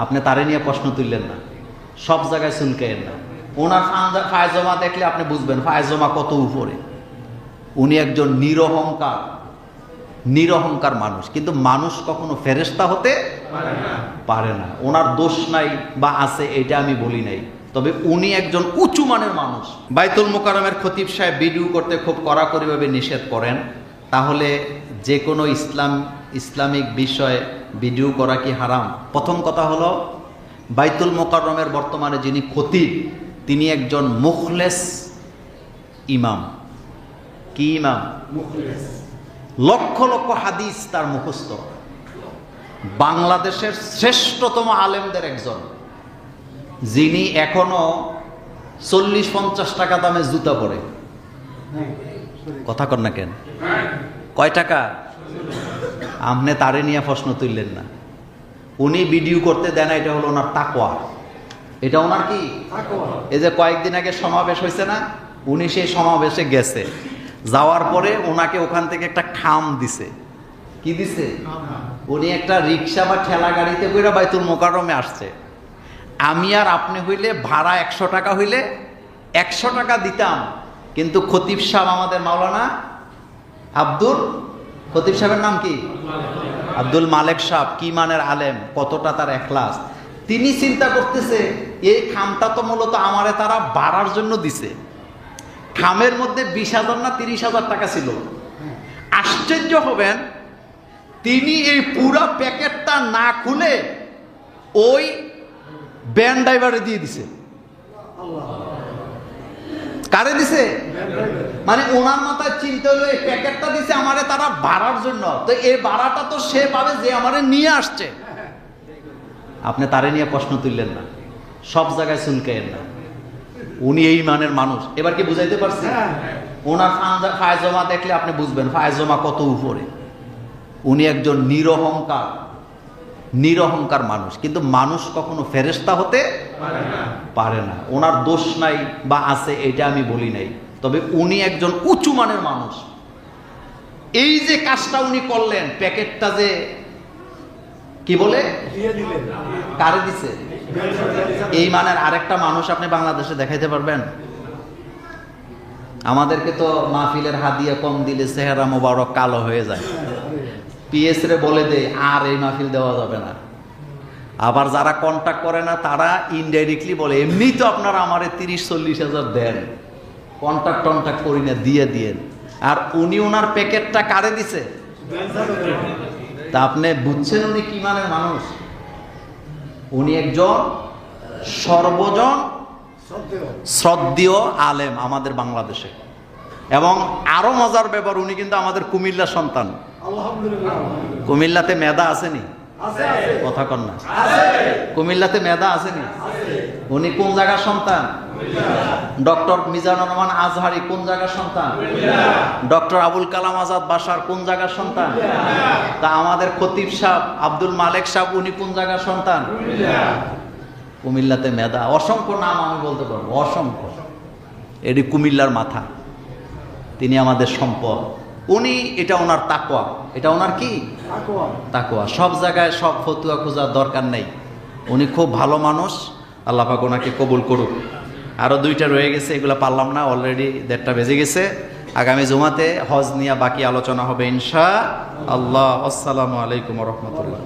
আপনি তারে নিয়ে প্রশ্ন তুললেন না, সব জায়গায় চুলকাইয়েন না। ওনার ফায়জমা দেখলে আপনি বুঝবেন ফায়জমা কত উপরে। উনি একজন নিরহংকার মানুষ, কিন্তু মানুষ কখনো ফেরেশতা হতে পারে না। ওনার দোষ নাই বা আছে এটা আমি বলি নাই, তবে উনি একজন উঁচু মানের মানুষ। বাইতুল মোকাররমের খতিব সাহেব ভিডিও করতে খুব কড়াকড়িভাবে নিষেধ করেন। তাহলে যে কোনো ইসলামিক বিষয়ে ভিডিও করা কি হারাম? প্রথম কথা হলো, বাইতুল মোকাররমের বর্তমানে যিনি খতিব তিনি একজন মুখলেস ইমাম। কি ইমাম? লক্ষ লক্ষ হাদিস তার মুখস্থ, বাংলাদেশের শ্রেষ্ঠতম আলেমদের একজন, যিনি এখনো 40-50 টাকা দামে জুতা পরে। কথা কর না কেন? কয় টাকা? আপনি তারে নিয়ে প্রশ্ন তুললেন না। উনি ভিডিও করতে দেন, এটা হলো ওনার তাকওয়া। এটা ওনার কি? এই যে কয়েকদিন আগে সমাবেশ হয়েছে না, উনি সেই সমাবেশে গেছে, যাওয়ার পরে ওনাকে ওখান থেকে একটা খাম দিছে। কি দিছে? উনি একটা রিক্সা বা ঠেলা গাড়িতে করে বাইতুল মোকাররমে আসছে। আমি আর আপনি হইলে ভাড়া 100 টাকা হইলে 100 টাকা দিতাম, কিন্তু খতিব সাহেব আমাদের মাওলানা খতিব সাহেবের নাম কি? আব্দুল মালেক সাহেব। কি মানের আলেম, কতটা তার এখলাস। তিনি চিন্তা করতেছে এই খামটা তো মূলত আমারে তারা বাড়ার জন্য দিছে। খামের মধ্যে 20,000 না 30,000 টাকা ছিল। আশ্চর্য হবেন, তিনি এই পুরা প্যাকেটটা না খুলে ওই ভ্যান ড্রাইভারে দিয়ে দিছে। কারে দিছে? মানে ওনার মাথায় চিন্তা হলো এই প্যাকেটটা দিছে আমারে তারা ভাড়ার জন্য, তো এই ভাড়াটা তো সে পাবে যে আমারে নিয়ে আসছে। আপনি তারে নিয়ে প্রশ্ন তুললেন না, সব জায়গায় চুলকাইয়েন না। উনি এই মানের মানুষ। এবার কি বুঝাইতে পারছি? ওনার ফায়জমা দেখলে আপনি বুঝবেন ফায়জমা কত উপরে। উনি একজন নিরহংকার মানুষ, কিন্তু মানুষ কখনো ফেরেশতা হতে পারে না। ওনার দোষ নাই বা আছে এটা আমি বলি নাই, তবে উনি একজন উঁচু মানের মানুষ। এই যে কাজটা উনি করলেন, প্যাকেটটা যে কি বলে কারে দিছে, এই মানের আরেকটা মানুষ আপনি বাংলাদেশে দেখাইতে পারবেন? আমাদেরকে তো মাহফিলের হাদিয়া কম দিলে চেহারা মোবারক কালো হয়ে যায়। পিএস রে বলে দেয় আর এই মাহফিল দেওয়া যাবে না। আবার যারা কন্ট্যাক্ট করে না তারা ইনডাইরেক্টলি বলে এমনি তো আপনারা আমারে 30-40 হাজার দেন, কন্ট্যাক্ট করি না, দিয়ে দিয়েন। আর উনি ওনার প্যাকেটটা কারে দিছে? তা আপনি বুঝছেন উনি কি মানের মানুষ? উনি একজন সর্বজন শ্রদ্ধেয় আলেম আমাদের বাংলাদেশে। এবং আরো মজার ব্যাপার, উনি কিন্তু আমাদের কুমিল্লার সন্তান। কুমিল্লাতে মেধা আসেনি? কথা কন না। কুমিল্লাতে মেধা আসেনি? উনি কোন জায়গার সন্তান? ডক্টর মিজানুর রহমান আজহারি কোন জায়গার সন্তান? ডক্টর আবুল কালাম আজাদ বাসার কোন জায়গার সন্তান? তা আমাদের খতিব সাহেব আব্দুল মালেক সাহেব উনি কোন জায়গার সন্তান? কুমিল্লাতে মেধা, অসংখ্য নাম আমি বলতে পারবো, অসংখ্য। এটি কুমিল্লার মাথা, তিনি আমাদের সম্পদ। উনি, এটা ওনার তাকওয়া। এটা ওনার কি? তাকওয়া। সব জায়গায় সব ফতুয়া খোঁজার দরকার নেই। উনি খুব ভালো মানুষ, আল্লাহ পাক ওনাকে কবুল করুক। আরো 2টা রয়ে গেছে, এগুলো পারলাম না, অলরেডি 1:30 বেজে গেছে। আগামী জুমাতে হজ নিয়ে বাকি আলোচনা হবে ইনশাআল্লাহ। আসসালামু আলাইকুম ওয়া রাহমাতুল্লাহ।